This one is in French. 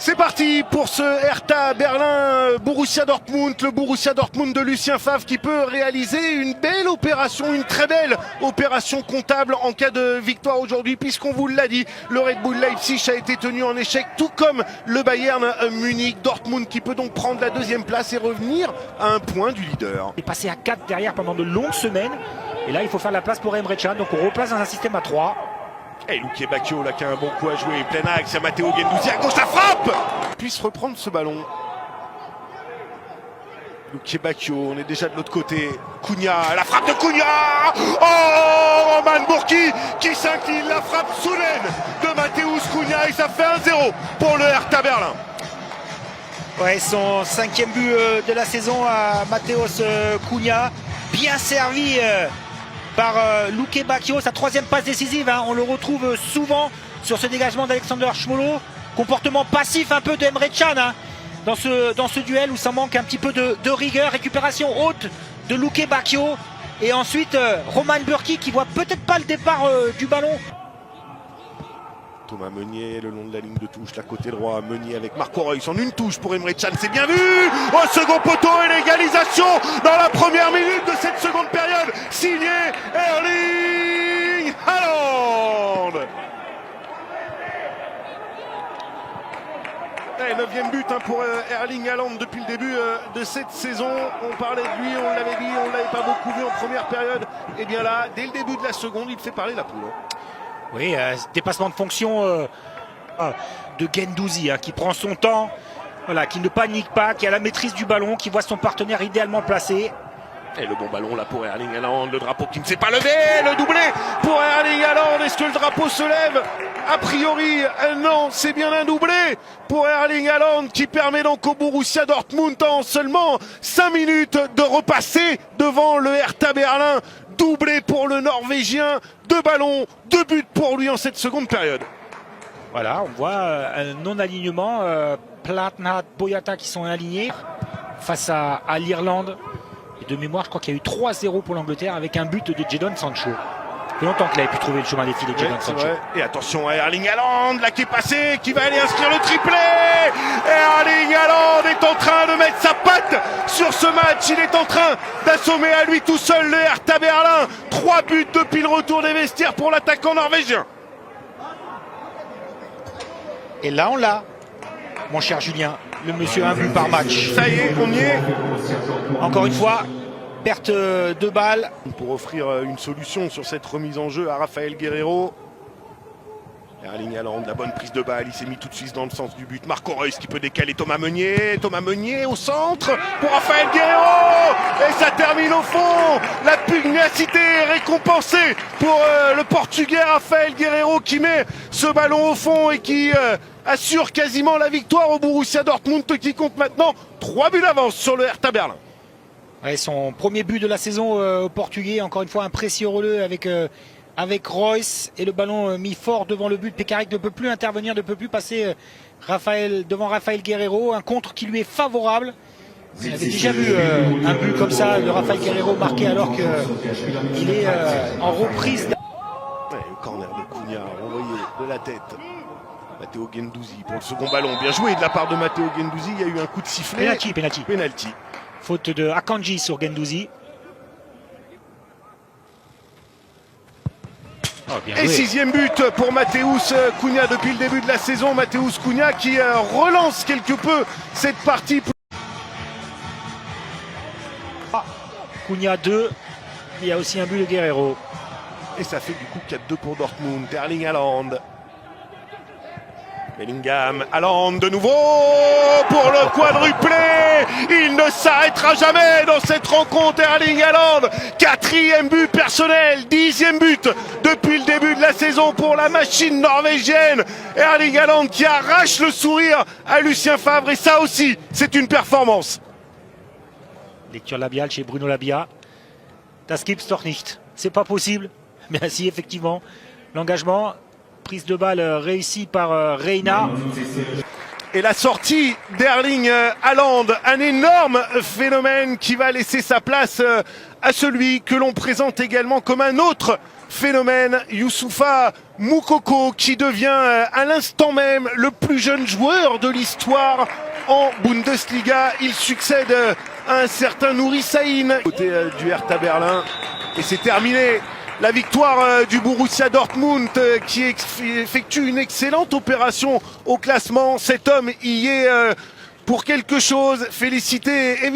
C'est parti pour ce Hertha Berlin-Borussia Dortmund, le Borussia Dortmund de Lucien Favre qui peut réaliser une belle opération, une très belle opération comptable en cas de victoire aujourd'hui, puisqu'on vous l'a dit, le Red Bull Leipzig a été tenu en échec, tout comme le Bayern Munich. Dortmund qui peut donc prendre la deuxième place et revenir à un point du leader. Il est passé à 4 derrière pendant de longues semaines, et là il faut faire la place pour Emre Can, donc on replace dans un système à 3. Et Luque Bacchio là qui a un bon coup à jouer, plein axe, il y a Matteo Guendouzi à gauche, la frappe puisse reprendre ce ballon. Luque Bacchio, on est déjà de l'autre côté. Cunha, la frappe de Cunha. Oh, Roman Bürki qui s'incline, la frappe soudaine de Mateusz Cunha et ça fait 1-0 pour le Hertha Berlin. Ouais, son 5e but de la saison à Mateusz Cunha, bien servi par Luque Bacchio, sa 3e passe décisive, hein. On le retrouve souvent sur ce dégagement d'Alexander Schmolo. Comportement passif un peu de Emre Can, hein, dans ce duel où ça manque un petit peu de rigueur. Récupération haute de Luque Bacchio. Et ensuite Roman Bürki qui voit peut-être pas le départ du ballon. Thomas Meunier le long de la ligne de touche, la côté droit, Meunier avec Marco Reus en une touche pour Emre Can, c'est bien vu. Au second poteau et l'égalisation dans la première minute de cette seconde période, signé Erling Haaland. Et 9e but pour Erling Haaland depuis le début de cette saison. On parlait de lui, on l'avait dit, on ne l'avait pas beaucoup vu en première période. Et bien là, dès le début de la seconde, il fait parler la poule. Oui, dépassement de fonction de Guendouzi, hein, qui prend son temps, voilà, qui ne panique pas, qui a la maîtrise du ballon, qui voit son partenaire idéalement placé. Et le bon ballon là pour Erling Haaland, le drapeau qui ne s'est pas levé, le doublé pour Erling Haaland. Est-ce que le drapeau se lève? A priori, non, c'est bien un doublé pour Erling Haaland qui permet donc au Borussia Dortmund en seulement 5 minutes de repasser devant le Hertha Berlin. Doublé pour le Norvégien, 2 ballons, 2 buts pour lui en cette seconde période. Voilà, on voit un non-alignement, Platnat, Boyata qui sont alignés face à l'Irlande. Et de mémoire, je crois qu'il y a eu 3-0 pour l'Angleterre avec un but de Jadon Sancho. Ça fait longtemps qu'il avait pu trouver le chemin des filets, Jadon Sancho. Vrai. Et attention à Erling Haaland, là qui est passé, qui va aller inscrire le triplé. Erling Haaland est en train de mettre sa patte sur ce match. Il est en train d'assommer à lui tout seul le Hertha Berlin. 3 buts depuis le retour des vestiaires pour l'attaquant norvégien. Et là, on l'a, mon cher Julien, le monsieur un but par match. Ça y est, on y est. Encore une fois, perte de balle. Pour offrir une solution sur cette remise en jeu à Raphaël Guerreiro. Erling Haaland, la bonne prise de balle, il s'est mis tout de suite dans le sens du but. Marco Reus qui peut décaler Thomas Meunier au centre pour Raphaël Guerreiro. Et ça termine au fond. La pugnacité est récompensée pour le Portugais Raphaël Guerreiro qui met ce ballon au fond et qui assure quasiment la victoire au Borussia Dortmund qui compte maintenant 3 buts d'avance sur le Hertha Berlin. Ouais, son premier but de la saison au Portugais, encore une fois un précieux relais avec Reus et le ballon mis fort devant le but. Pekarik ne peut plus intervenir, ne peut plus passer devant Raphaël Guerreiro. Un contre qui lui est favorable. On avait déjà vu un but comme ça de Raphaël Guerreiro marqué alors qu'il est en reprise. Ouais, le corner de Cunha renvoyé de la tête. Matteo Guendouzi pour le second ballon. Bien joué de la part de Matteo Guendouzi. Il y a eu un coup de sifflet. Penalty. Faute de Akanji sur Guendouzi. Oh, et 6e but pour Mateusz Cunha depuis le début de la saison. Mateusz Cunha qui relance quelque peu cette partie. Cunha 2, il y a aussi un but de Guerreiro. Et ça fait du coup 4-2 pour Dortmund. Erling Haaland. Bellingham, Haaland de nouveau pour le quadruplé. Il ne s'arrêtera jamais dans cette rencontre. Erling Haaland, 4e but personnel, 10e but depuis le début de la saison pour la machine norvégienne. Erling Haaland qui arrache le sourire à Lucien Favre et ça aussi, c'est une performance. Lecture labiale chez Bruno Labia. Das gibt's doch nicht. C'est pas possible. Mais si, effectivement, l'engagement. Prise de balle réussie par Reina. Et la sortie d'Erling Haaland, un énorme phénomène qui va laisser sa place à celui que l'on présente également comme un autre phénomène, Youssoufa Moukoko, qui devient à l'instant même le plus jeune joueur de l'histoire en Bundesliga. Il succède à un certain Nouri Sahin, côté du Hertha Berlin. Et c'est terminé. La victoire du Borussia Dortmund qui effectue une excellente opération au classement. Cet homme y est pour quelque chose. Félicité évidemment.